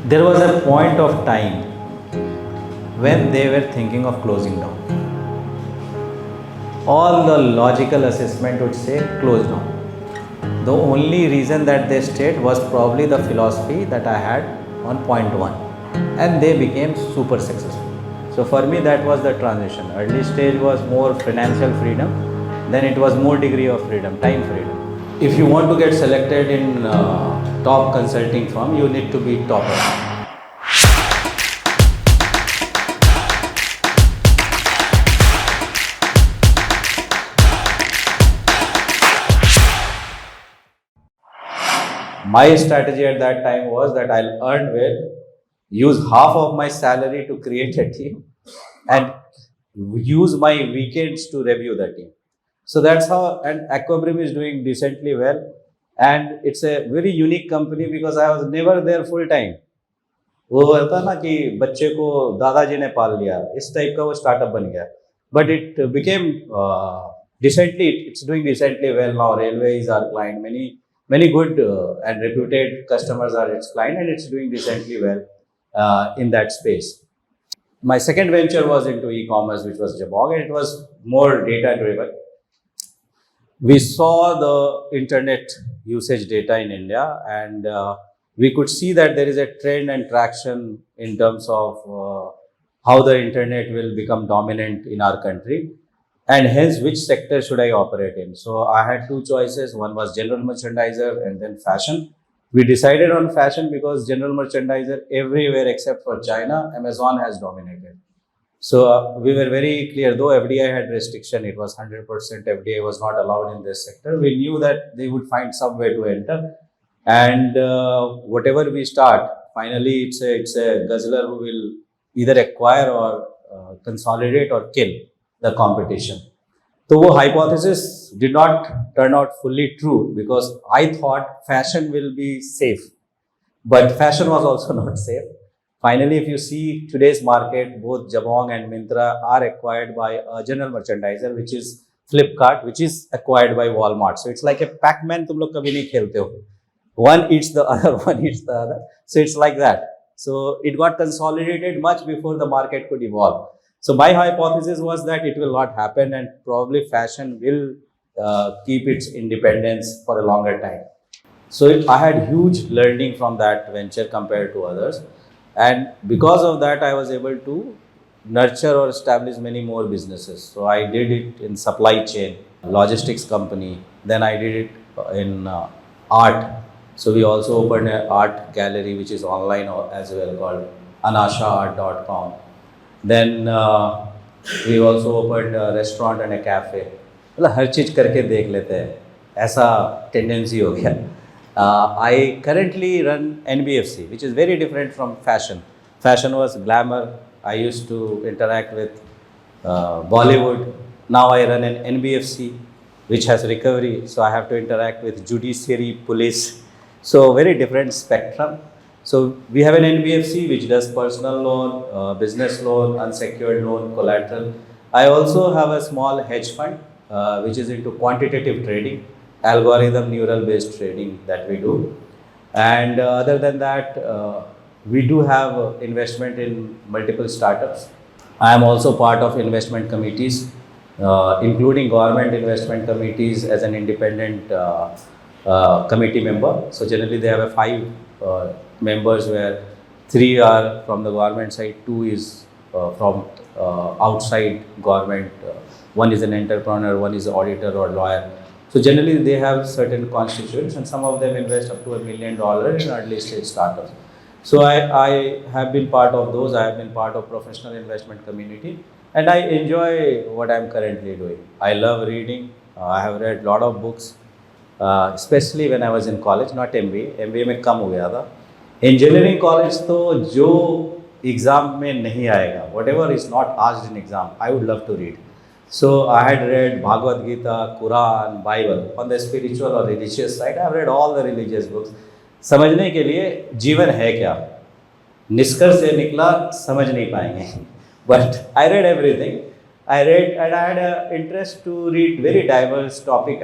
There was a point of time when they were thinking of closing down. All the logical assessment would say close down. The only reason that they stayed was probably the philosophy that I had on point one, and they became super successful. So for me, that was the transition. Early stage was more financial freedom, then it was more degree of freedom, time freedom. If you want to get selected in top consulting firm, you need to be topper. My strategy at that time was that I'll earn well, use half of my salary to create a team, and use my weekends to review the team. So that's how, and Aquabrim is doing decently well. And it's a very unique company because I was never there full time. वो होता ना कि बच्चे को दादाजी ने पाल लिया, इस टाइप का वो स्टार्टअप बन गया. But it became decently, it's doing decently well now. Railway is our client. Many good and reputed customers are its client, and it's doing decently well in that space. My second venture was into e-commerce, which was Jabong, and it was more data driven. We saw the internet usage data in India, and we could see that there is a trend and traction in terms of how the internet will become dominant in our country, and hence which sector should I operate in. So I had two choices. One was general merchandiser and then fashion. We decided on fashion because general merchandiser everywhere except for China, Amazon has dominated. So we were very clear, though FDI had restriction, it was 100% FDI was not allowed in this sector. We knew that they would find some way to enter, and whatever we start, finally it's a guzzler who will either acquire or consolidate or kill the competition. So the hypothesis did not turn out fully true because I thought fashion will be safe, but fashion was also not safe. Finally, if you see today's market, both Jabong and Myntra are acquired by a general merchandiser, which is Flipkart, which is acquired by Walmart. So it's like a Pac-Man, tum log kabhi nahi khelte ho. One eats the other, one eats the other. So it's like that. So it got consolidated much before the market could evolve. So my hypothesis was that it will not happen, and probably fashion will keep its independence for a longer time. So I had huge learning from that venture compared to others. And because of that, I was able to nurture or establish many more businesses. So I did it in supply chain, logistics company. Then I did it in art. So we also opened an art gallery, which is online as well, called anashaart.com. Then we also opened a restaurant and a cafe. मतलब हर चीज़ करके देख लेते हैं, ऐसा tendency हो गया. I currently run NBFC, which is very different from fashion. Fashion was glamour. I used to interact with Bollywood. Now I run an NBFC, which has recovery. So I have to interact with judiciary, police. So very different spectrum. So we have an NBFC which does personal loan, business loan, unsecured loan, collateral. I also have a small hedge fund which is into quantitative trading, algorithm neural based trading that we do. And other than that, we do have investment in multiple startups. I am also part of investment committees, including government investment committees as an independent committee member. So generally they have a 5 members where 3 are from the government side, 2 is from outside government, 1 is an entrepreneur, 1 is an auditor or lawyer. So generally they have certain constituents, and some of them invest up to $1 million in early stage startups. So I have been part of those. I have been part of professional investment community, and I enjoy what I am currently doing. I love reading. I have read a lot of books, especially when I was in college, not MBA. MBA में कम हो गया था. Engineering college तो जो exam में नहीं आएगा, whatever is not asked in exam, I would love to read. So I had read Bhagavad Gita, Quran, Bible. On the spiritual or religious side, I have read all the religious books. समझने के लिए जीवन है क्या, निष्कर्ष से निकला समझ नहीं पाएंगे. But I read everything. I read, and I had an interest to read very diverse topic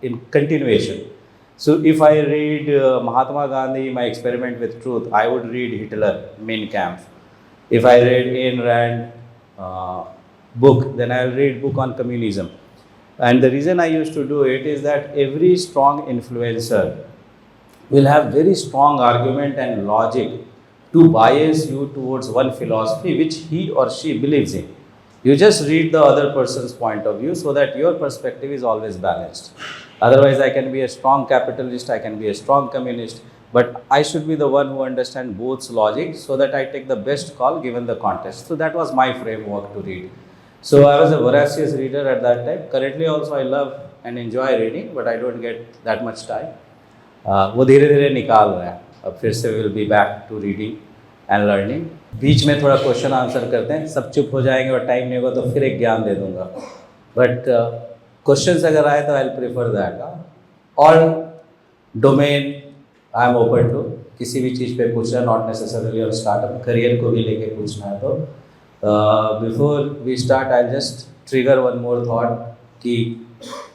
in continuation. So if I read Mahatma Gandhi, My Experiment with Truth, I would read Hitler, Mein Kampf. If I read Ayn Rand book, then I'll read book on communism. And the reason I used to do it is that every strong influencer will have very strong argument and logic to bias you towards one philosophy which he or she believes in. You just read the other person's point of view so that your perspective is always balanced. Otherwise, I can be a strong capitalist, I can be a strong communist, but I should be the one who understands both logic so that I take the best call given the context. So that was my framework to read. So I was a voracious reader at that time. Currently also I love and enjoy reading, but I don't get that much time. वो धीरे धीरे निकाल रहा है. अब फिर से will be back to reading and learning. बीच में थोड़ा क्वेश्चन आंसर करते हैं, सब चुप हो जाएंगे और टाइम नहीं होगा तो फिर एक ज्ञान दे दूंगा. बट क्वेश्चंस अगर आए तो I will prefer that. All domain I am open to. किसी भी चीज़ पे पूछना, नॉट नेसेसरली और स्टार्टअप करियर को भी लेके पूछना है तो before we start I just trigger one more thought कि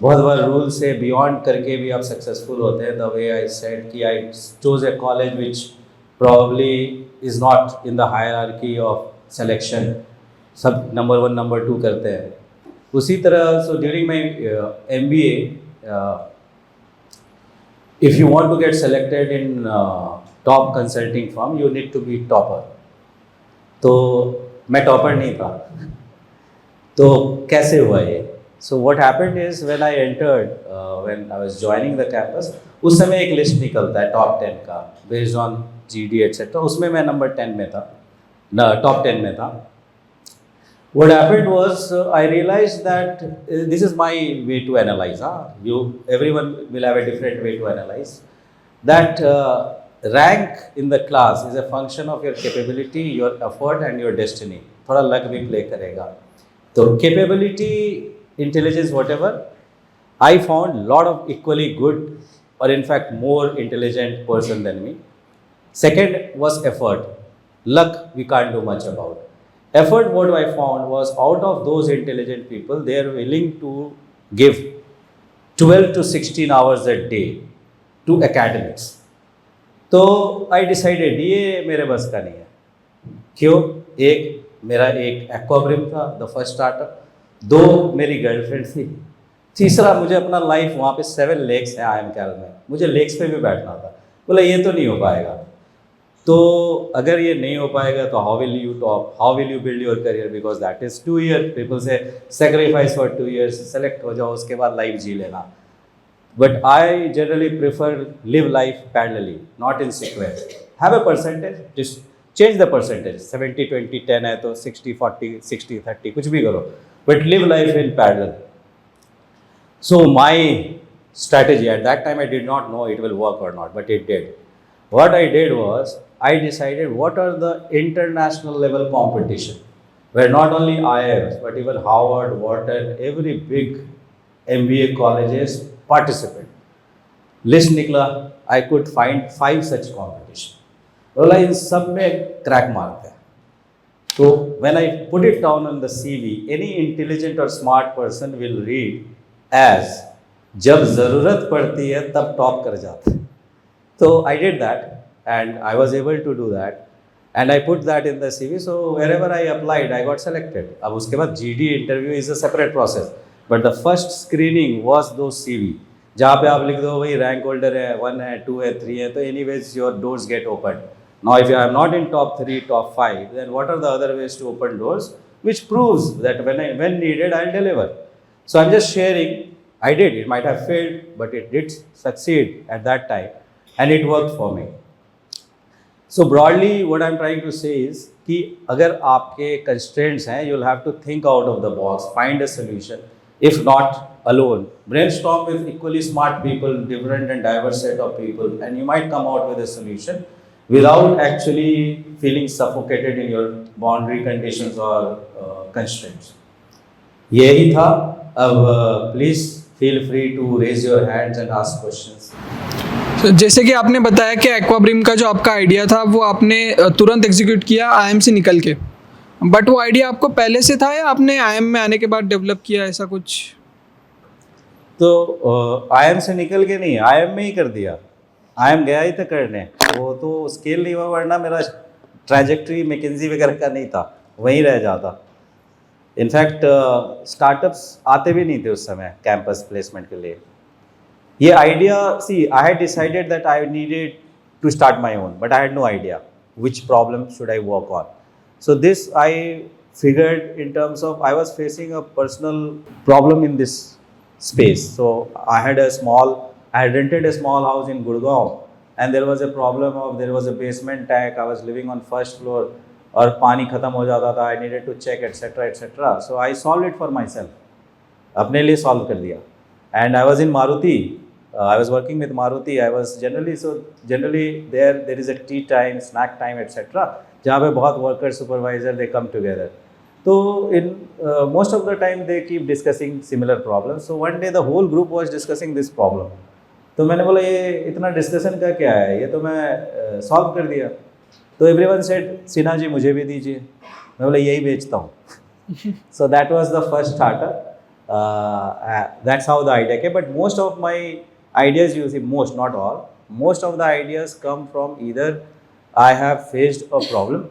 बहुत बार रूल से बियॉन्ड करके भी आप सक्सेसफुल होते हैं. द वे आई सेड कि I chose a college which probably is not in the hierarchy of selection. सब नंबर 1 नंबर 2 करते हैं. उसी तरह so during my MBA, if you want to get selected in top consulting firm you need to be topper. तो मैं topper नहीं था. तो कैसे हुआ ये? So what happened is when I entered, when I was joining the campus, उस समय एक लिस्ट निकलता है टॉप 10 का based on GD etc. उसमें मैं नंबर 10 में था, टॉप 10 में था. What happened was I realized that this is my way to analyze. Everyone will have a different way to analyze. That rank in the class is a function of your capability, your effort and your destiny. थोड़ा luck भी play करेगा. तो capability, intelligence, whatever, I found lot of equally good or in fact more intelligent person than me. Second was effort. Luck we can't do much about. Effort, what I found was out of those intelligent people, they are willing to give 12 to 16 hours a day to academics. तो I decided ये मेरे बस का नहीं है. क्यों? मेरा एक एक्वाब्रिम था, द फर्स्ट स्टार्टअप. 2 मेरी गर्लफ्रेंड थी. तीसरा मुझे अपना लाइफ वहाँ पे 7 लेक्स है IIM कैल में, मुझे लेक्स पे भी बैठना था. बोला ये तो नहीं हो पाएगा. तो अगर ये नहीं हो पाएगा तो how will you top, how will you build your career, because that is 2 year. People से सेक्रीफाइस फॉर 2 ईयर्स, सेलेक्ट हो जाओ उसके बाद लाइफ जी लेना. But I generally prefer live life parallelly, not in sequence. Have a percentage, change the percentage. 70-20-10 है तो 60-40 60-30 कुछ भी करो, but live life in parallel. So my strategy at that time, I did not know it will work or not, but it did. What I did was I decided what are the international level competition where not only IIMs but even Harvard, Wharton, every big MBA colleges participate. List निकला, I could find 5 such competition. बोला इन सब में crack मारते हैं. So when I put it down on the CV, any intelligent or smart person will read as जब ज़रूरत पड़ती है तब टॉप कर जाते हैं. So I did that and I was able to do that and I put that in the CV. So wherever I applied, I got selected. अब उसके बाद GD interview is a separate process, but the first screening was those CV. जहाँ पे आप लिख दो भाई rank holder है, 1 है, 2 है, 3 है, तो anyways your doors get opened. Now, if I am not in top 3, top 5, then what are the other ways to open doors, which proves that when needed, I'll deliver. So I'm just sharing. I did. It might have failed, but it did succeed at that time, and it worked for me. So broadly, what I'm trying to say is कि अगर आपके constraints हैं, you'll have to think out of the box, find a solution. If not alone, brainstorm with equally smart people, different and diverse set of people, and you might come out with a solution without actually feeling suffocated in your boundary conditions or constraints. यही था. अब please feel free to raise your hands and ask questions. So, जैसे कि आपने बताया कि एक्वाब्रिम का जो आपका आइडिया था वो आपने तुरंत एग्जीक्यूट किया IIM से निकल के, बट वो आइडिया आपको पहले से था या आपने IIM में आने के बाद डेवलप किया, ऐसा कुछ? तो IIM से निकल के नहीं, IIM में ही कर दिया। IIM गया ही था करने, वो तो स्केल नहीं हुआ, वरना मेरा ट्रैजेक्टरी मैकेंजी वगैरह का नहीं था, वहीं रह जाता। इनफैक्ट स्टार्टअप्स आते भी नहीं थे उस समय कैंपस प्लेसमेंट के लिए। ये idea, see I had decided that I needed to start my own, but I had no idea which problem should I work on. So this I figured in terms of I was facing a personal problem in this space. So I had rented a small house in Gurgaon, and there was a problem of there was a basement tank. I was living on first floor, और पानी ख़त्म हो जाता था, I needed to check etc etc. So I solved it for myself, अपने लिए solve कर दिया. And I was in Maruti. I was working with Maruti. I was generally there is a tea time, snack time, etc. जहाँ पे बहुत worker supervisor they come together. So in most of the time they keep discussing similar problems. So one day the whole group was discussing this problem. तो मैंने बोला ये इतना discussion का क्या है, ये तो मैं सॉल्व कर दिया। तो एवरीवन सेड सिन्हा जी मुझे भी दीजिए। मैं बोला यही बेचता हूँ। So that was the first starter. That's how the idea came. But most of my ideas, you see, most, not all, most of the ideas come from either I have faced a problem,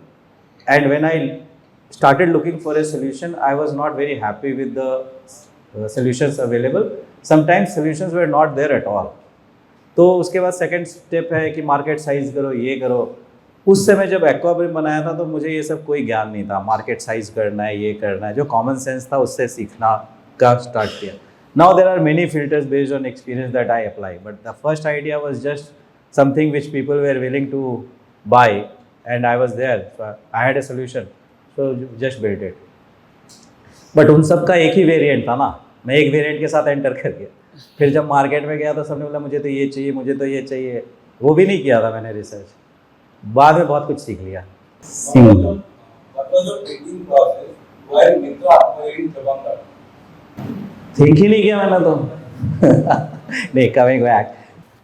and when I started looking for a solution, I was not very happy with the solutions available. Sometimes solutions were not there at all. तो उसके बाद second step है कि market size करो, ये करो। उस समय जब एक्वाब्रिम बनाया था तो मुझे ये सब कोई ज्ञान नहीं था, मार्केट साइज करना है, ये करना है, जो कॉमन सेंस था उससे सीखना का स्टार्ट किया। Now there are many filters based on experience that I apply, but the first idea was just something which people were willing to buy, and I was there, so I had a solution, so just built it. But उन सब का एक ही variant था ना, मैं एक variant के साथ एंटर कर गया। फिर जब मार्केट में गया तो सबने बोला मुझे तो ये चाहिए, मुझे तो ये चाहिए, वो भी नहीं किया था मैंने रिसर्च, बाद में बहुत कुछ सीख लिया। थिंक ही नहीं किया मैंने तो। नहीं, coming back.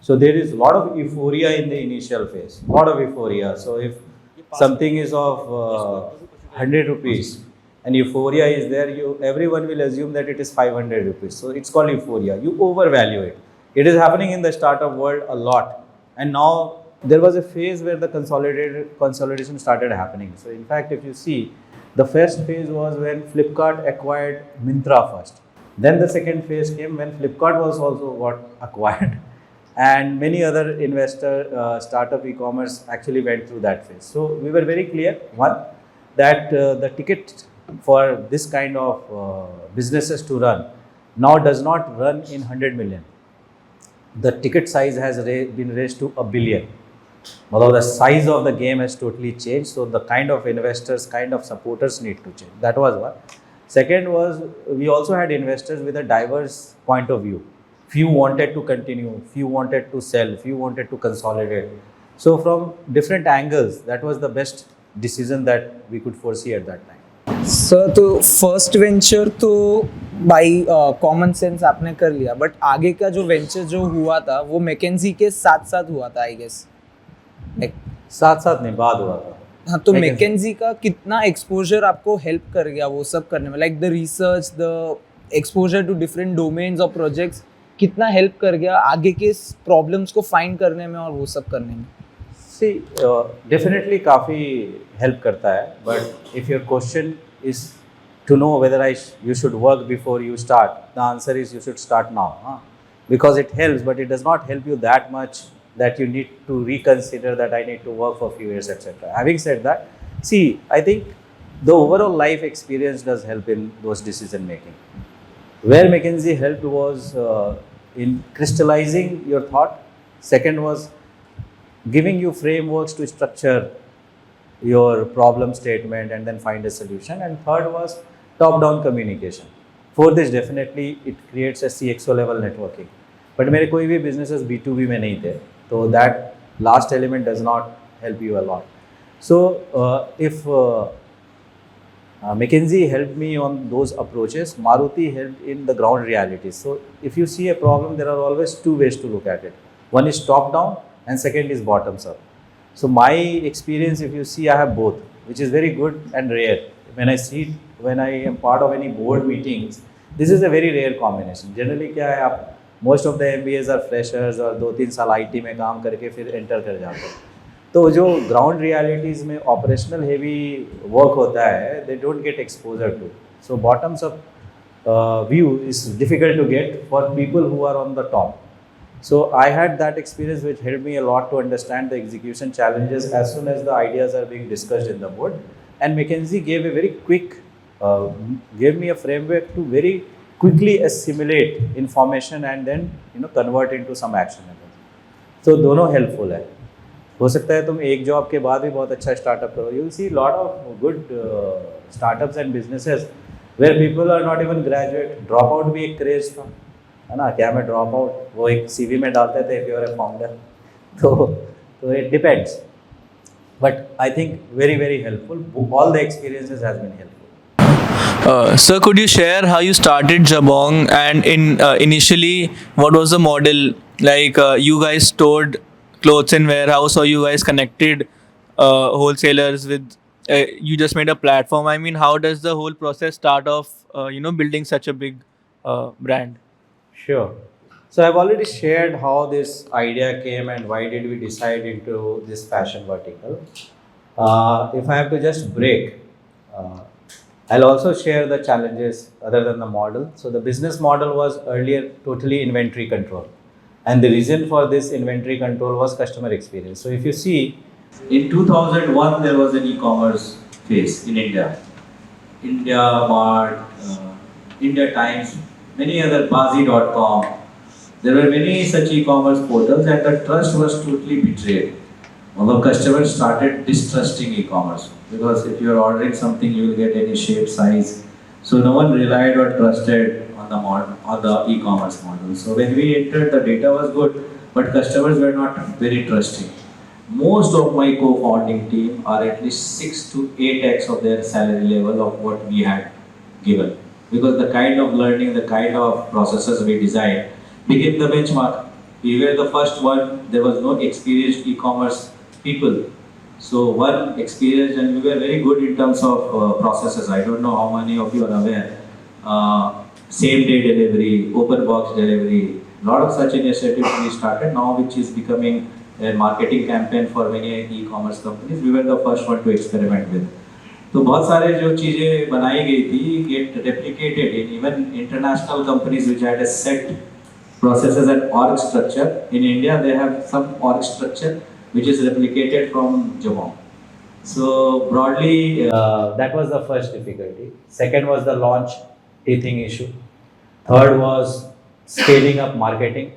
So there is a lot of euphoria in the initial phase. Lot of euphoria. So if something is of 100 rupees and euphoria is there, everyone will assume that it is 500 rupees. So it's called euphoria. You overvalue it. It is happening in the startup world a lot. And now there was a phase where the consolidation started happening. So in fact, if you see, the first phase was when Flipkart acquired Myntra first. Then the second phase came when Flipkart was also got acquired, and many other startup e-commerce actually went through that phase. So we were very clear, one, that the ticket for this kind of businesses to run now does not run in 100 million. The ticket size has been raised to $1 billion. Although the size of the game has totally changed, so the kind of investors, kind of supporters need to change. That was one. Second was, we also had investors with a diverse point of view. Few wanted to continue, few wanted to sell, few wanted to consolidate. So from different angles, that was the best decision that we could foresee at that time. Sir तो first venture तो by common sense आपने कर लिया, but आगे का जो venture जो हुआ था वो मैकेंजी के साथ साथ हुआ था, आई गेस। साथ साथ नहीं, बाद हुआ था। हाँ, तो मैकेंजी का कितना एक्सपोजर आपको हेल्प कर गया वो सब करने में, like the research, the exposure to different domains और प्रोजेक्ट्स, कितना हेल्प कर गया आगे के प्रॉब्लम्स को फाइंड करने में और वो सब करने में? सी डेफिनेटली काफ़ी हेल्प करता है, but if your question is to know whether you should work before you start, the answer is you should start now, because it helps, but it does not help you that much that you need to reconsider that I need to work for a few years, etc. Having said that, see, I think the overall life experience does help in those decision making. Where McKinsey helped was in crystallizing your thought. Second was giving you frameworks to structure your problem statement and then find a solution. And third was top-down communication. Fourth is definitely it creates a CXO level networking. But मेरे कोई भी businesses B2B में नहीं थे, so that last element does not help you a lot. So if McKinsey helped me on those approaches, Maruti helped in the ground realities. So if you see a problem, there are always two ways to look at it. One is top down and second is bottoms up. So my experience, if you see, I have both, which is very good and rare. When I am part of any board meetings, this is a very rare combination. Generally क्या है, आप most of the MBAs are freshers और 2-3 साल IT में काम करके फिर enter कर जाते हैं. तो जो ग्राउंड रियलिटीज़ में ऑपरेशनल हेवी वर्क होता है they don't get exposure to. So bottoms up view is difficult to get for people who are on the top. So I had that experience which helped me a lot to understand the execution challenges as soon as the ideas are being discussed in the board. And McKinsey gave a very quick, gave me a framework to very quickly assimilate information and then convert into some actionable. So दोनों helpful है. हो सकता है तुम एक job के बाद भी बहुत अच्छा स्टार्टअप करो. You will see lot of good startups and businesses where people are not even graduate. Drop out भी एक craze था. है ना, क्या मैं ड्रॉप आउट वो एक CV में डालते थे if you are a founder. तो it depends, but I think very very helpful. All the experiences has been helpful. Sir, could you share how you started Jabong, and initially what was the model? Like you guys stored clothes in warehouse, or you guys connected wholesalers with? You just made a platform. I mean, how does the whole process start of building such a big brand? Sure. So I've already shared how this idea came and why did we decide into this fashion vertical. If I have to just break, I'll also share the challenges other than the model. So the business model was earlier totally inventory control. And the reason for this inventory control was customer experience. So if you see, in 2001 there was an e-commerce phase in India. India Mart, India Times, many other Bazi.com. There were many such e-commerce portals and the trust was totally betrayed. Although customers started distrusting e-commerce because if you are ordering something you will get any shape, size. So no one relied or trusted on the e-commerce model. So when we entered, the data was good, but customers were not very trusting. Most of my co-founding team are at least 6 to 8x of their salary level of what we had given. Because the kind of learning, the kind of processes we designed became the benchmark. We were the first one, there was no experienced e-commerce people. So one experienced, and we were very good in terms of processes. I don't know how many of you are aware. Same day delivery, open box delivery, lot of such initiatives we started now, which is becoming a marketing campaign for many e-commerce companies. We were the first one to experiment with. तो बहुत सारे जो चीज़ें बनाई गई थी get replicated in even international companies which had a set processes and org structure. In India they have some org structure which is replicated from Jabong. So broadly that was the first difficulty. Second was the launch teething issue. Third was scaling up marketing.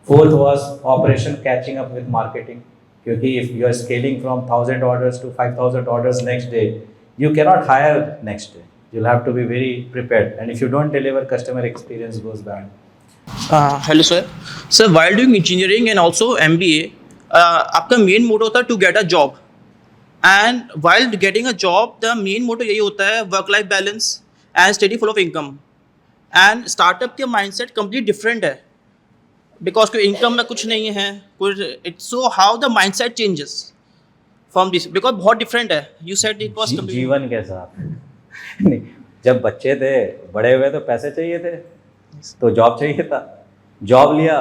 Fourth was operation catching up with marketing. क्योंकि if you are scaling from 1,000 orders to 5,000 orders next day, you cannot hire next day. You'll have to be very prepared. And if you don't deliver, customer experience goes bad. Hello sir. Sir, while doing engineering and also MBA, आपका main motto होता है to get a job. And while getting a job, the main motto यही होता है work-life balance and steady flow of income. And startup के mindset completely different है. Because कोई income में कुछ नहीं है, it's so how the mindset changes. From this, because बहुत different है. You said it was जीवन के साथ नहीं, जब बच्चे थे बड़े हुए तो पैसे चाहिए थे, तो जॉब चाहिए था. जॉब लिया,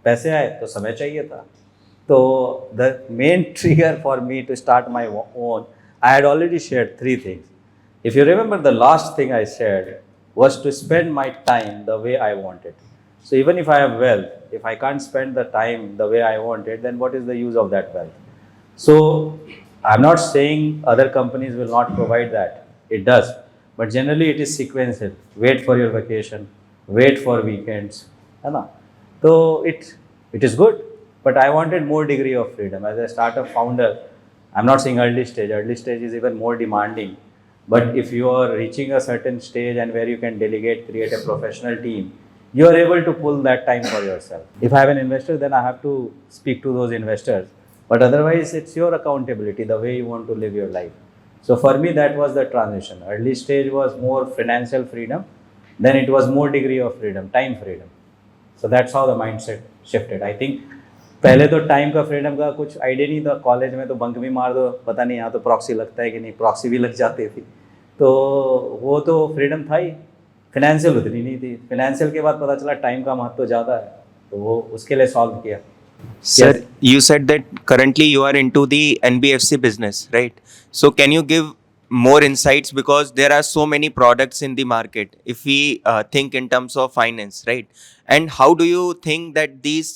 पैसे आए तो समय चाहिए था. तो the main trigger for me to start my own, I had already shared 3 things. If you remember, the last thing I shared was to spend my time the way I wanted. So even if I have wealth, if I can't spend the time the way I wanted, then what is the use of that wealth? So I'm not saying other companies will not provide that. It does. But generally it is sequential. Wait for your vacation. Wait for weekends. So it is good. But I wanted more degree of freedom. As a startup founder, I'm not saying early stage. Early stage is even more demanding. But if you are reaching a certain stage and where you can delegate, create a professional team, you are able to pull that time for yourself. If I have an investor, then I have to speak to those investors. But otherwise, it's your accountability, the way you want to live your life. So for me, that was the transition. Early stage was more financial freedom. Then it was more degree of freedom, time freedom. So that's how the mindset shifted. I think पहले तो time का freedom का कुछ idea नहीं था. College में तो bunk भी मार दो, पता नहीं यहाँ तो प्रॉक्सी लगता है कि नहीं, प्रॉक्सी भी लग जाती थी. तो वो तो फ्रीडम था ही. फाइनेंशियल उतनी नहीं थी. फाइनेंशियल के बाद पता चला टाइम का महत्व ज़्यादा है. तो वो उसके लिए सॉल्व किया. Sir, Yes. you said that currently you are into the NBFC business, right? So can you give more insights, because there are so many products in the market if we think in terms of finance, right? And how do you think that these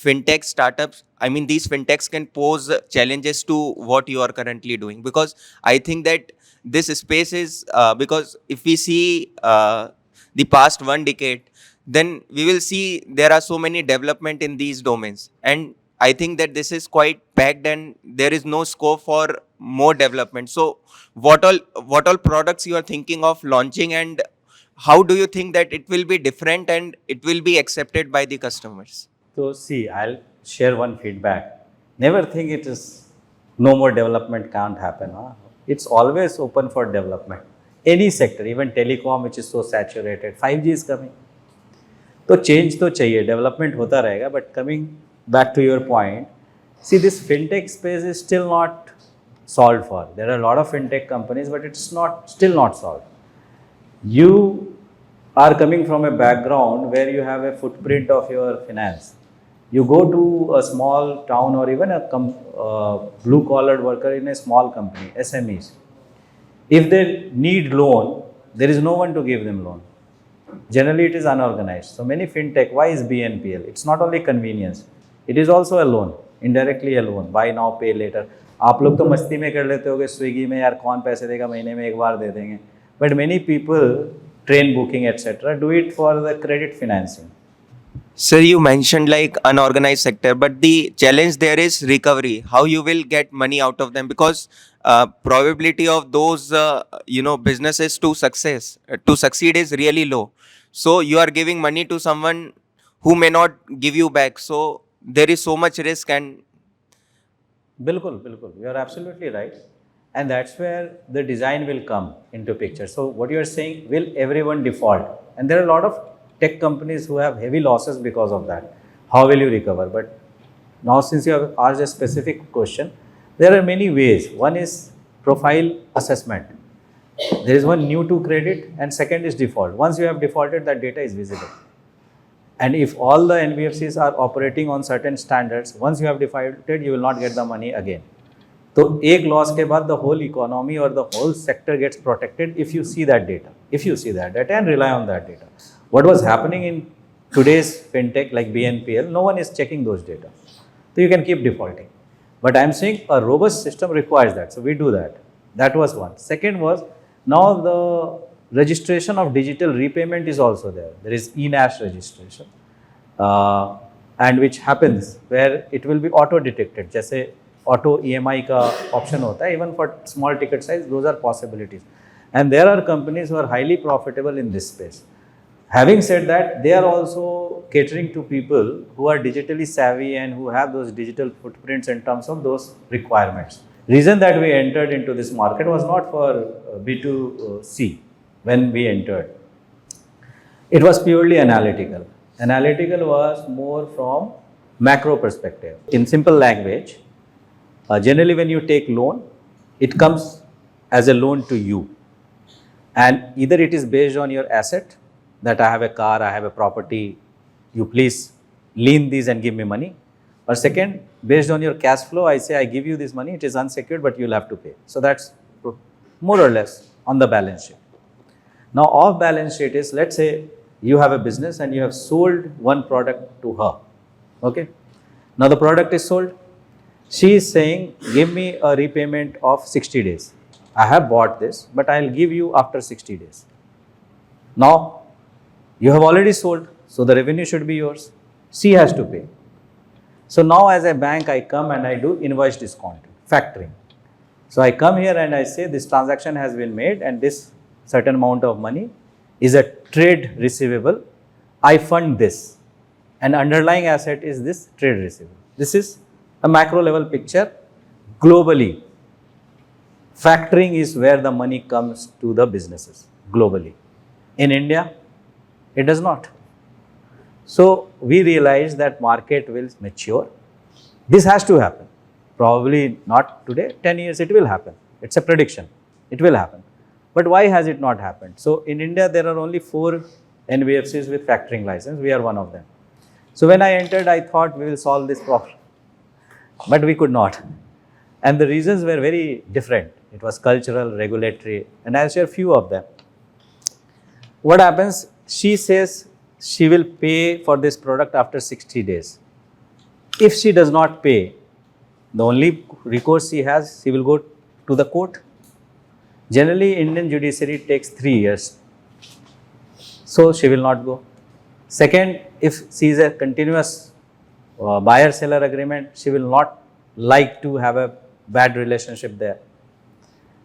fintech startups, I mean these fintechs, can pose challenges to what you are currently doing? Because I think that this space is because if we see the past 1 decade, then we will see there are so many development in these domains, and I think that this is quite packed and there is no scope for more development. So what all products you are thinking of launching, and how do you think that it will be different and it will be accepted by the customers? So see, I'll share one feedback. Never think it is no more development can't happen. Huh? It's always open for development. Any sector, even telecom, which is so saturated, 5G is coming. तो change तो चाहिए, development होता रहेगा. But coming back to your point, see this fintech space is still not solve for. There are lot of fintech companies but it's not still not solve. You are coming from a background where you have a footprint of your finance. You go to a small town or even a blue-collared worker in a small company, SMEs. If they need loan, there is no one to give them loan. Generally, it is unorganized. So many fintech, why is BNPL? It's not only convenience, it is also a loan, indirectly a loan, buy now, pay later. आप लोग तो मस्ती में कर लेते होगे Swiggy में, यार कौन पैसे देगा, महीने में एक बार दे देंगे. But many people, train booking, etc., do it for the credit financing. Sir, you mentioned like unorganized sector, but the challenge there is recovery. How you will get money out of them? Because probability of those businesses to succeed is really low. So you are giving money to someone who may not give you back. So there is so much risk. And बिल्कुल बिल्कुल, you are absolutely right. And that's where the design will come into picture. So what you are saying, will everyone default? And there are a lot of tech companies who have heavy losses because of that. How will you recover? But now since you have asked a specific question, there are many ways. One is profile assessment. There is one new to credit and second is default. Once you have defaulted, that data is visible. And if all the NBFCs are operating on certain standards, once you have defaulted, you will not get the money again. तो एक loss के बाद the whole economy और the whole sector gets protected if you see that data and rely on that data. What was happening in today's fintech like BNPL, no one is checking those data. So you can keep defaulting. But I am saying a robust system requires that. So we do that. That was one. Second was, now the registration of digital repayment is also there. There is e-NACH registration and which happens where it will be auto detected. जैसे auto EMI का option होता है, even for small ticket size, those are possibilities. And there are companies who are highly profitable in this space. Having said that, they are also catering to people who are digitally savvy and who have those digital footprints in terms of those requirements. Reason that we entered into this market was not for B2C when we entered. It was purely analytical. Analytical was more from macro perspective. In simple language, generally when you take loan, it comes as a loan to you. And either it is based on your asset, that I have a car, I have a property, you please lien these and give me money. Or second, based on your cash flow, I say I give you this money, it is unsecured but you'll have to pay. So that's more or less on the balance sheet. Now off balance sheet is, let's say you have a business and you have sold one product to her. Okay. Now the product is sold. She is saying, give me a repayment of 60 days. I have bought this, but I'll give you after 60 days. Now, you have already sold, so the revenue should be yours. She has to pay. So now as a bank, I come and I do invoice discounting, factoring. So I come here and I say this transaction has been made and this certain amount of money is a trade receivable. I fund this. And underlying asset is this trade receivable. This is a macro level picture globally. Factoring is where the money comes to the businesses globally. In India, it does not. So we realize that market will mature. This has to happen. Probably not today, 10 years it will happen. It's a prediction. It will happen. But why has it not happened? So in India, there are only 4 NBFCs with factoring license. We are one of them. So when I entered, I thought we will solve this problem, but we could not. And the reasons were very different. It was cultural, regulatory, and I'll share a few of them. What happens? She says she will pay for this product after 60 days. If she does not pay, the only recourse she has, she will go to the court. Generally, Indian judiciary takes 3 years. So she will not go. Second, if she is a continuous buyer-seller agreement, she will not like to have a bad relationship there.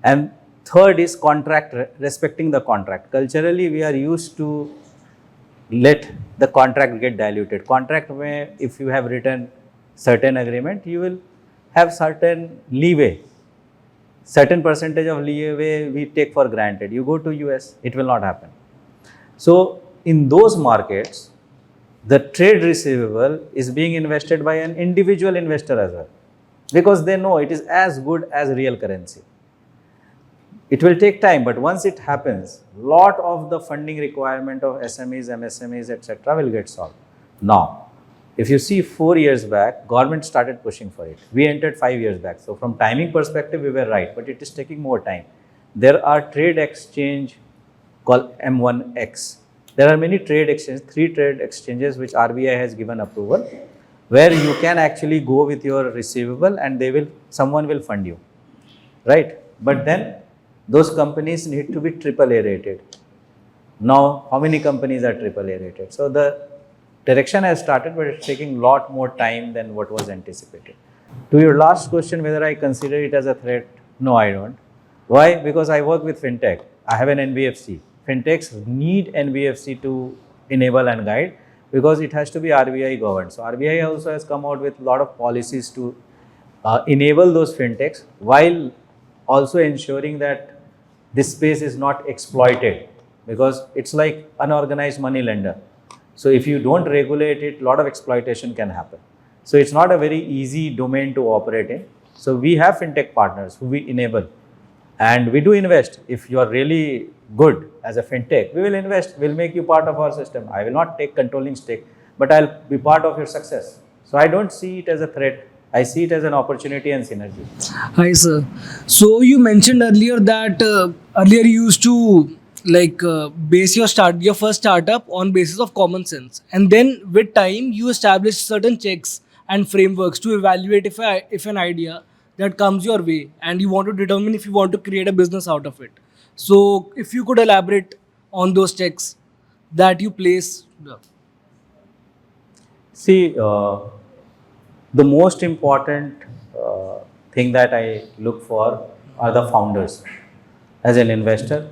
And third is contract, respecting the contract. Culturally, we are used to let the contract get diluted. Contract may, if you have written certain agreement, you will have certain leeway. Certain percentage of leeway we take for granted. You go to US, it will not happen. So in those markets, the trade receivable is being invested by an individual investor as well, because they know it is as good as real currency. It will take time, but once it happens, lot of the funding requirement of SMEs, MSMEs, etc. will get solved. Now, if you see 4 years back, government started pushing for it. We entered 5 years back. So from timing perspective, we were right, but it is taking more time. There are trade exchange called M1X. There are many trade exchanges, 3 trade exchanges which RBI has given approval, where you can actually go with your receivable and someone will fund you, right? But then those companies need to be AAA rated. Now, how many companies are AAA rated? So the direction has started, but it's taking a lot more time than what was anticipated. To your last question, whether I consider it as a threat, no, I don't. Why? Because I work with fintech. I have an NBFC. Fintechs need NBFC to enable and guide, because it has to be RBI governed. So RBI also has come out with a lot of policies to enable those fintechs, while also ensuring that this space is not exploited, because it's like unorganized money lender. So if you don't regulate it, a lot of exploitation can happen. So it's not a very easy domain to operate in. So we have fintech partners who we enable, and we do invest. If you are really good as a fintech, we will invest, we'll make you part of our system. I will not take controlling stake, but I'll be part of your success. So I don't see it as a threat. I see it as an opportunity and synergy. Hi, sir. So you mentioned earlier that earlier you used to base your first startup on basis of common sense, and then with time you established certain checks and frameworks to evaluate if an idea that comes your way, and you want to determine if you want to create a business out of it. So if you could elaborate on those checks that you place. See, the most important thing that I look for are the founders as an investor.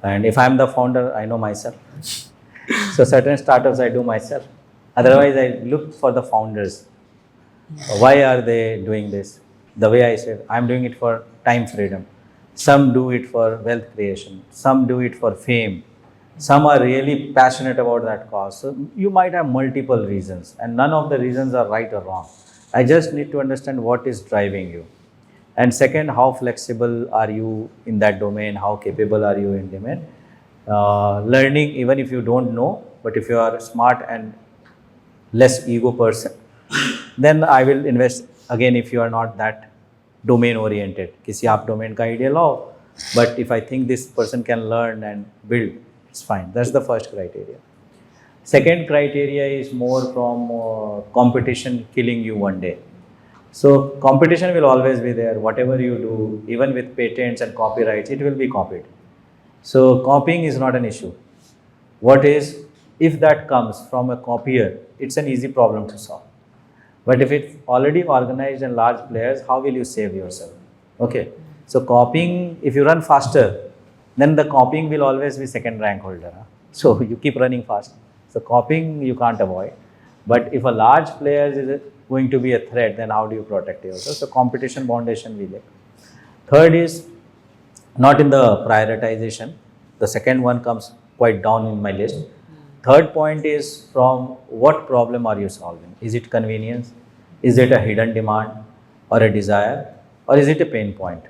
And if I'm the founder, I know myself. So certain startups I do myself. Otherwise, I look for the founders. Why are they doing this? The way I said, I'm doing it for time freedom. Some do it for wealth creation. Some do it for fame. Some are really passionate about that cause. So you might have multiple reasons, and none of the reasons are right or wrong. I just need to understand what is driving you. And second, how flexible are you in that domain? How capable are you in domain? Learning, even if you don't know, but if you are smart and less ego person, then I will invest. Again, if you are not that domain oriented, किसी आप domain का idea लाओ, but if I think this person can learn and build, it's fine. That's the first criteria. Second criteria is more from competition killing you one day. So competition will always be there. Whatever you do, even with patents and copyrights, it will be copied. So copying is not an issue. What is, if that comes from a copier, it's an easy problem to solve. But if it's already organized and large players, how will you save yourself? Okay. So copying, if you run faster, then the copying will always be second rank holder. Huh? So you keep running fast. So copying you can't avoid. But if a large player is going to be a threat, then how do you protect yourself? So competition foundation we like. Third is not in the prioritization. The second one comes quite down in my list. Third point is from what problem are you solving? Is it convenience? Is it a hidden demand or a desire? Or is it a pain point?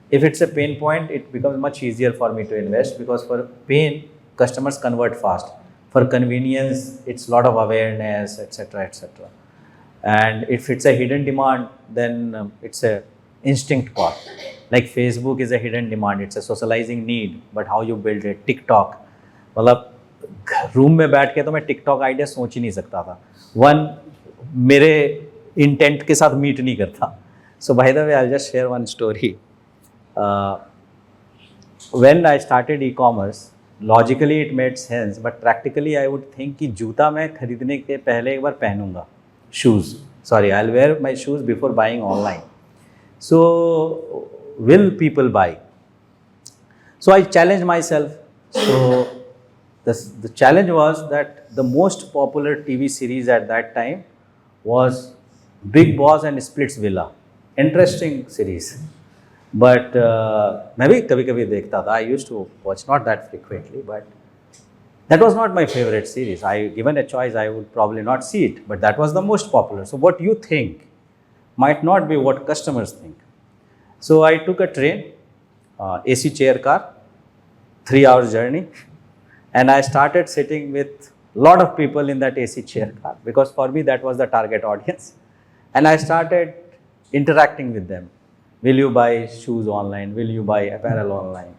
If it's a pain point, it becomes much easier for me to invest, because for pain, customers convert fast. For convenience, it's a lot of awareness, etc., etc. And if it's a hidden demand, then it's a instinct call. Like Facebook is a hidden demand, it's a socializing need, but how you build it. TikTok, मतलब room में बैठ के तो मैं TikTok idea सोच ही नहीं सकता था. वन मेरे इंटेंट के साथ मीट नहीं करता. So by the way I just share one story. When I started e-commerce, logically it made sense, but practically I would think कि जूता मैं खरीदने के पहले एक बार पहनूंगा. Shoes, sorry, I'll wear my shoes before buying online. So will people buy? So I challenged myself. So the challenge was that the most popular TV series at that time was Big Boss and Splits Villa. Interesting series. But मैं भी कभी कभी देखता था. I used to watch, not that frequently, but that was not my favorite series. Given a choice, I would probably not see it, but that was the most popular. So what you think might not be what customers think. So I took a train, AC chair car, 3 hours journey, and I started sitting with a lot of people in that AC chair car, because for me that was the target audience. And I started interacting with them. Will you buy shoes online? Will you buy apparel online?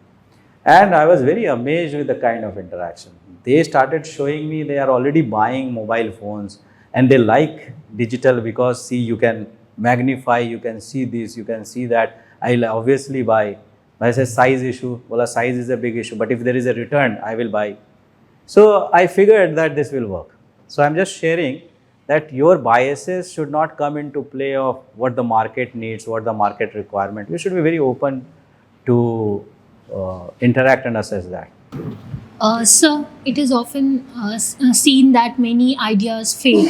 And I was very amazed with the kind of interaction. They started showing me they are already buying mobile phones, and they like digital because see, you can magnify, you can see this, you can see that. I'll obviously buy. I say size issue, well, size is a big issue, but if there is a return, I will buy. So I figured that this will work. So I'm just sharing that your biases should not come into play of what the market needs, what the market requirement. You should be very open to interact and assess that. Sir, it is often seen that many ideas fail.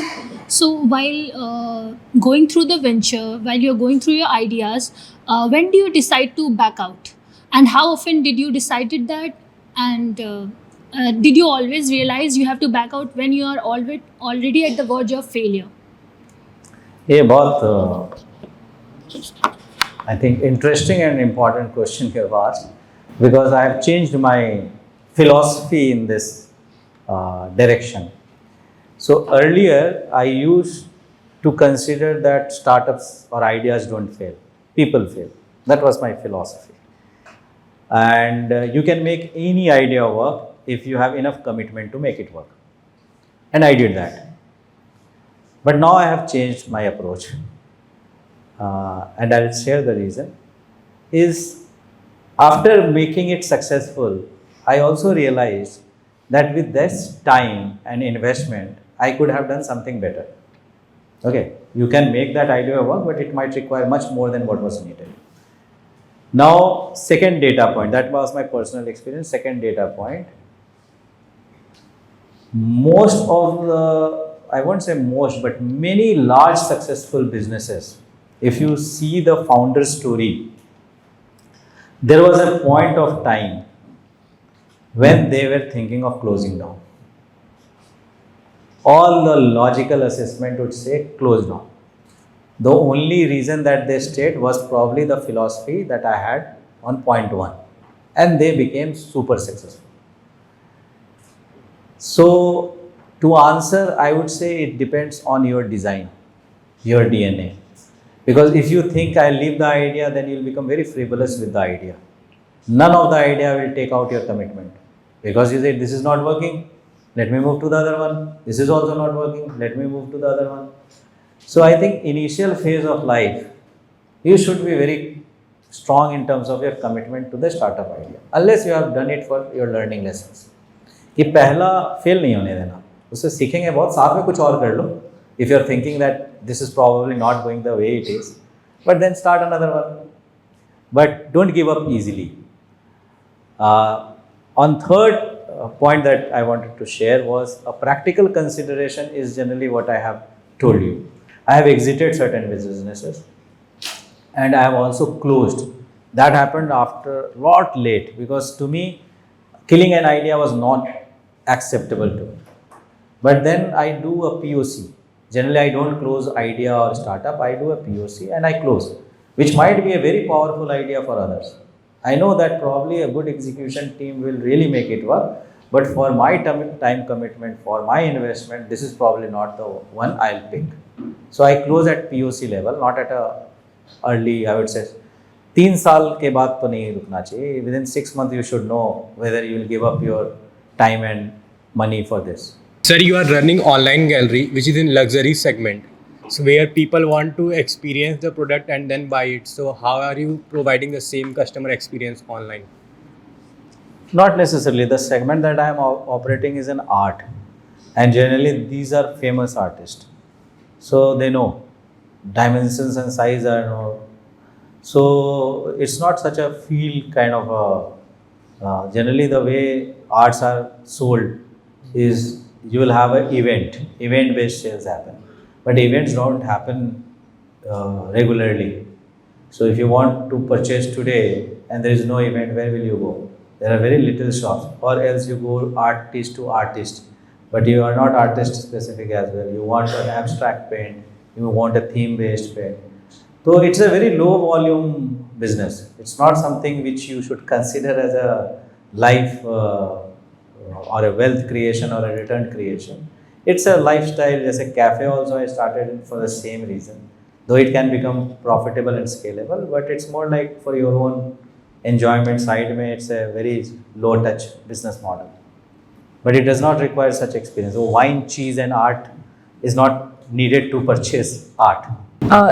So while going through the venture, while you're going through your ideas, when do you decide to back out? And how often did you decided that? And did you always realize you have to back out when you are already at the verge of failure? ये बहुत I think interesting and important question you have asked, because I have changed my philosophy in this direction. So earlier I used to consider that startups or ideas don't fail, people fail. That was my philosophy. And you can make any idea work if you have enough commitment to make it work. And I did that. But now I have changed my approach. And I'll share the reason. Is after making it successful, I also realized that with this time and investment, I could have done something better. Okay, you can make that idea work, but it might require much more than what was needed. Now, second data point, that was my personal experience. Second data point, most of the, I won't say most, but many large successful businesses, if you see the founder story, there was a point of time when they were thinking of closing down. All the logical assessment would say close down. The only reason that they stayed was probably the philosophy that I had on point one, and they became super successful. So to answer, I would say it depends on your design, your DNA. Because if you think I'll leave the idea, then you'll become very frivolous with the idea. None of the idea will take out your commitment. Because you say, this is not working, let me move to the other one. This is also not working, let me move to the other one. So I think initial phase of life, you should be very strong in terms of your commitment to the startup idea. Unless you have done it for your learning lessons. कि पहला fail नहीं होने देना, उससे सीखेंगे बहुत, साथ में कुछ और कर लो. If you are thinking that this is probably not going the way it is, but then start another one. But don't give up easily. On third point that I wanted to share was a practical consideration is generally what I have told you. I have exited certain businesses and I have also closed. That happened after a lot late, because to me, killing an idea was not acceptable to me. But then I do a POC. Generally, I don't close idea or startup. I do a POC and I close, which might be a very powerful idea for others. I know that probably a good execution team will really make it work, But for my time commitment, for my investment, this is probably not the one I'll pick. So I close at POC level, not at a early, I would say. 3 साल के बाद तो नहीं रुकना चाहिए. Within 6 months, you should know whether you will give up your time and money for this. Sir, you are running online gallery, which is in luxury segment. So where people want to experience the product and then buy it. So how are you providing the same customer experience online? Not necessarily. The segment that I am operating is in art, and generally these are famous artists, so they know dimensions and size are known. So it's not such a field kind of a. Generally, the way arts are sold is you will have an event-based sales happen, but events don't happen regularly. So if you want to purchase today and there is no event, where will you go? There are very little shops, or else you go artist to artist, but you are not artist specific as well. You want an abstract paint, you want a theme based paint. So it's a very low volume business. It's not something which you should consider as a life or a wealth creation or a return creation. It's a lifestyle. As a cafe also, I started it for the same reason. Though it can become profitable and scalable, but it's more like for your own enjoyment side. It's a very low touch business model. But it does not require such experience. So wine, cheese and art is not needed to purchase art.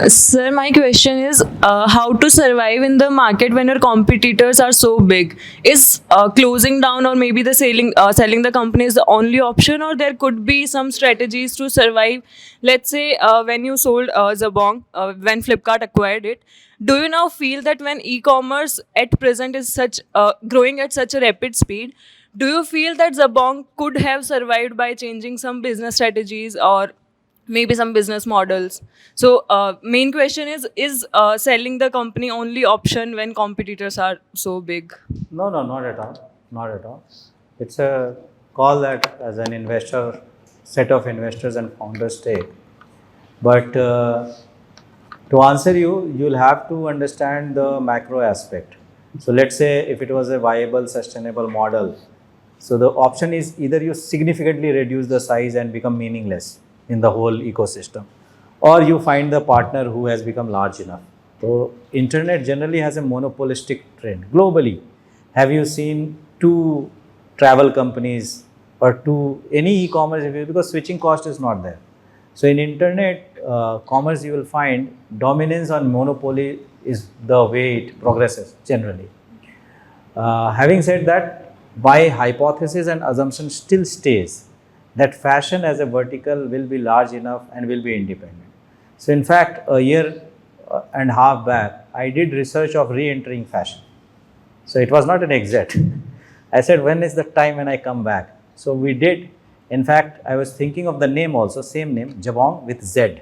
Sir, my question is how to survive in the market when your competitors are so big? Is closing down or maybe the selling the company is the only option, or there could be some strategies to survive? Let's say when you sold Zabong, when Flipkart acquired it, do you now feel that when e-commerce at present is such growing at such a rapid speed, do you feel that Zabong could have survived by changing some business strategies or maybe some business models? So main question is selling the company only option when competitors are so big? No, not at all. Not at all. It's a call that as an investor, set of investors and founders take. But to answer you, you'll have to understand the macro aspect. So let's say if it was a viable, sustainable model, so the option is either you significantly reduce the size and become meaningless in the whole ecosystem, or you find the partner who has become large enough. So internet generally has a monopolistic trend globally. Have you seen two travel companies or two any e-commerce? Because switching cost is not there. So in internet commerce, you will find dominance on monopoly is the way it progresses generally. Having said that, by hypothesis and assumption still stays that fashion as a vertical will be large enough and will be independent. So in fact, a year and a half back, I did research of re-entering fashion. So it was not an exit. I said, when is the time when I come back? So we did. In fact, I was thinking of the name also, same name, Jabong with Z.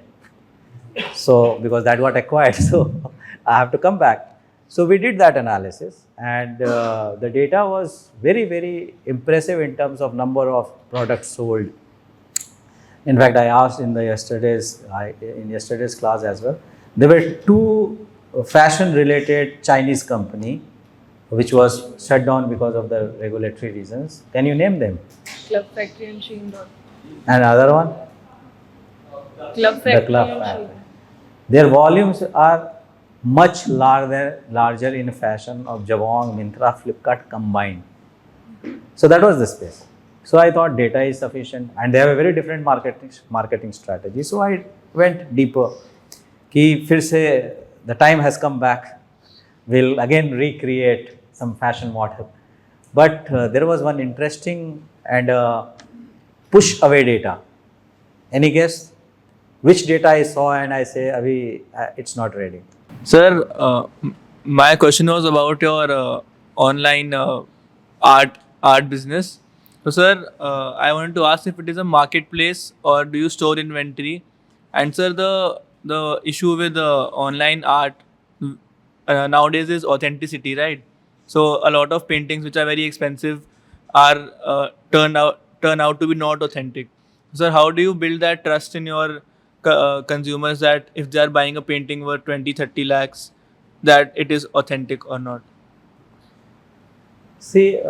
So because that got acquired, so I have to come back. So we did that analysis, and the data was very, very impressive in terms of number of products sold. In fact, I asked in yesterday's class as well. There were two fashion-related Chinese company which was shut down because of the regulatory reasons. Can you name them? Club Factory and Shein. And another one? Club The Factory Club and Factory. Shein. Their volumes are much larger in fashion of Jabong, Myntra, Flipkart combined. So that was the space. So I thought data is sufficient, and they have a very different marketing strategy. So I went deeper. Ki fir se the time has come back. We'll again recreate some fashion model. But there was one interesting and push away data. Any guess? Which data I saw and I say, Abhi, it's not ready. Sir, my question was about your online art business. So, sir, I wanted to ask if it is a marketplace or do you store inventory? And sir, the issue with online art nowadays is authenticity, right? So a lot of paintings which are very expensive are turn out to be not authentic. Sir, how do you build that trust in your consumers that if they are buying a painting worth 20-30 lakhs, that it is authentic or not? See,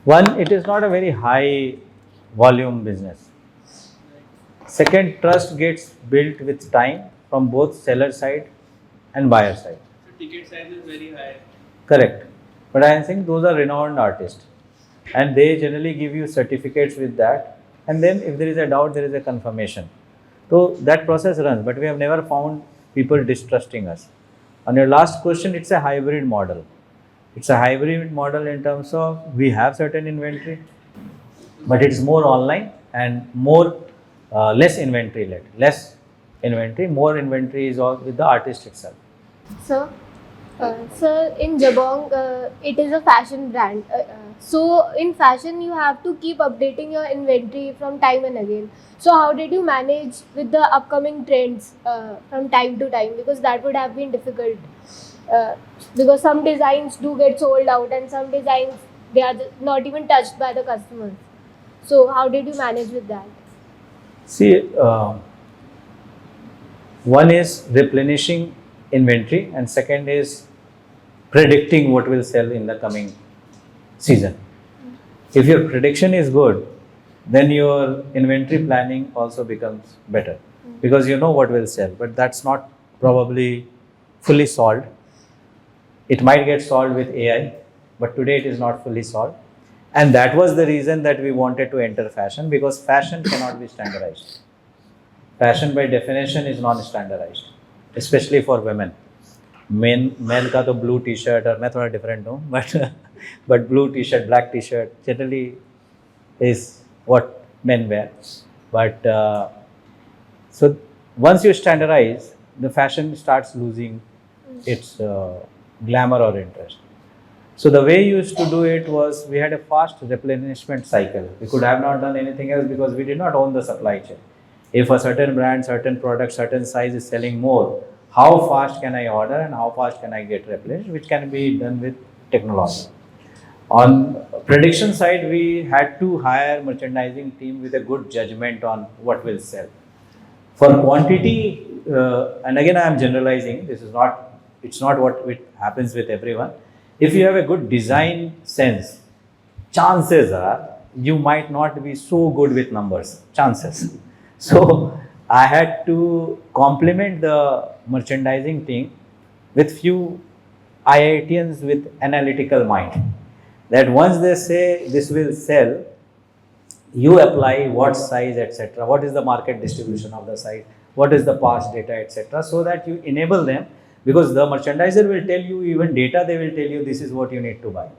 One, it is not a very high volume business. Second, trust gets built with time from both seller side and buyer side. So ticket size is very high. Correct. But I am saying those are renowned artists, and they generally give you certificates with that. And then if there is a doubt, there is a confirmation. So that process runs, but we have never found people distrusting us. On your last question, it's a hybrid model. It's a hybrid model in terms of we have certain inventory, but it's more online and more less inventory led. Less inventory, more inventory is all with the artist itself. So, sir, in Jabong, it is a fashion brand. So, in fashion, you have to keep updating your inventory from time and again. So, how did you manage with the upcoming trends from time to time? Because that would have been difficult. Because some designs do get sold out, and some designs they are not even touched by the customers. So, how did you manage with that? See, one is replenishing inventory, and second is predicting what will sell in the coming season. If your prediction is good, then your inventory planning also becomes better because you know what will sell, but that's not probably fully solved. It might get solved with AI, but today it is not fully solved. And that was the reason that we wanted to enter fashion, because fashion cannot be standardized. Fashion by definition is non-standardized, especially for women. Men का तो blue t-shirt और मैं थोड़ा different हूँ, but blue t-shirt, black t-shirt generally is what men wear. But so once you standardize, the fashion starts losing its glamour or interest. So the way we used to do it was we had a fast replenishment cycle. We could have not done anything else because we did not own the supply chain. If a certain brand, certain product, certain size is selling more, how fast can I order and how fast can I get replenished, which can be done with technology. On prediction side, we had to hire merchandising team with a good judgment on what will sell. For quantity, and again I am generalizing, it's not what happens with everyone. If you have a good design sense, chances are you might not be so good with numbers, chances. So I had to complement the merchandising team with few IITians with analytical mind. That once they say this will sell, you apply what size, etc. What is the market distribution of the site? What is the past data, etc. So that you enable them, because the merchandiser will tell you even data, they will tell you this is what you need to buy.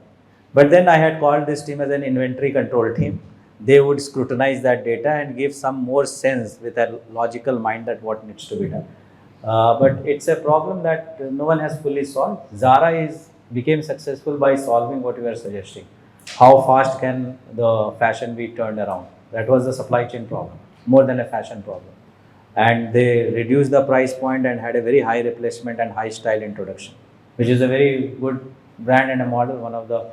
But then I had called this team as an inventory control team. They would scrutinize that data and give some more sense with a logical mind that what needs to be done. But it's a problem that no one has fully solved. Zara became successful by solving what you are suggesting. How fast can the fashion be turned around? That was the supply chain problem, more than a fashion problem. And they reduced the price point and had a very high replacement and high style introduction, which is a very good brand and a model, one of the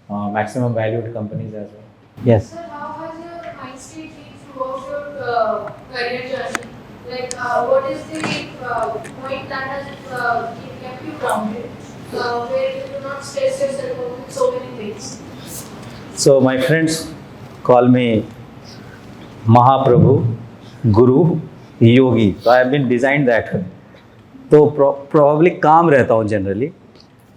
maximum valued companies as well. Yes. Sir, how has your mind state been throughout your career journey? Like, what is the point that has kept you grounded, where you do not stress yourself out with so many things? So my friends call me Mahaprabhu, Guru, Yogi. So I have been designed that way. So probably calm रहता हूँ generally,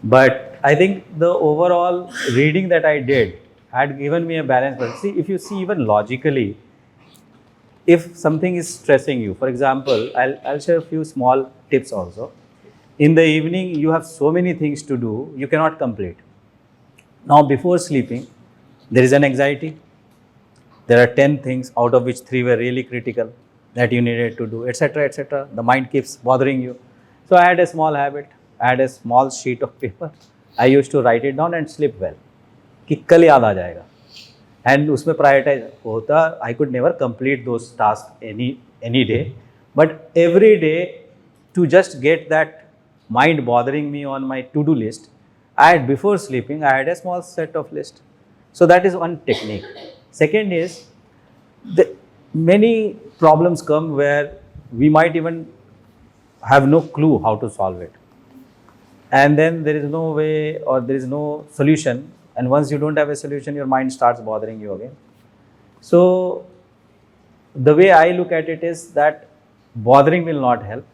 but I think the overall reading that I did had given me a balance. But see, if you see even logically, if something is stressing you, for example, I'll share a few small tips also. In the evening, you have so many things to do, you cannot complete. Now, before sleeping, there is an anxiety. There are 10 things, out of which 3 were really critical that you needed to do, etc., etc. The mind keeps bothering you. So I had a small habit. I had a small sheet of paper. I used to write it down and sleep well. कि कल याद आ जाएगा. And उसमें prioritize होता. I could never complete those tasks any day, but every day to just get that mind bothering me on my to-do list, I had before sleeping I had a small set of list. So that is one technique. Second is many problems come where we might even have no clue how to solve it, and then there is no way or there is no solution. And once you don't have a solution, your mind starts bothering you again. So the way I look at it is that bothering will not help.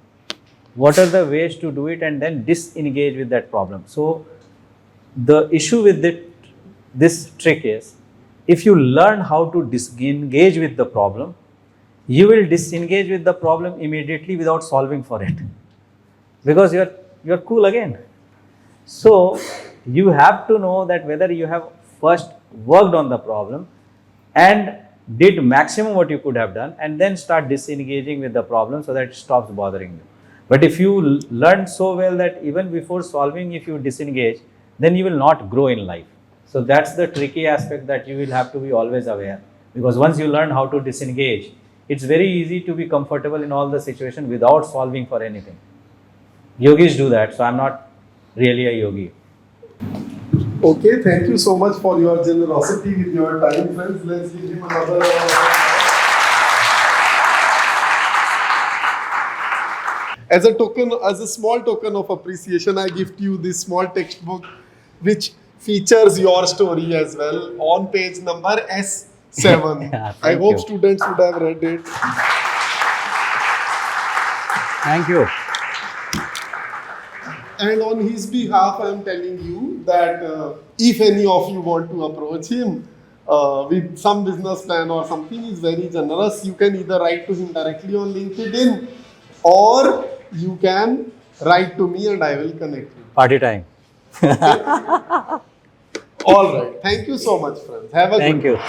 What are the ways to do it, and then disengage with that problem? So the issue with this trick is, if you learn how to disengage with the problem, you will disengage with the problem immediately without solving for it, because you're cool again. So you have to know that whether you have first worked on the problem and did maximum what you could have done, and then start disengaging with the problem so that it stops bothering you. But if you learn so well that even before solving, if you disengage, then you will not grow in life. So that's the tricky aspect that you will have to be always aware, because once you learn how to disengage, it's very easy to be comfortable in all the situations without solving for anything. Yogis do that, so I'm not really a yogi. Okay, thank you so much for your generosity with your time, friends. Let's give him another. As a token, as a small token of appreciation, I gift you this small textbook, which features your story as well on page number S7. I hope students would have read it. Thank you. And on his behalf, I am telling you that if any of you want to approach him with some business plan or something, he's very generous. You can either write to him directly on LinkedIn, or you can write to me and I will connect you. Party time. All right. Thank you so much, friends. Have a good Thank you. day.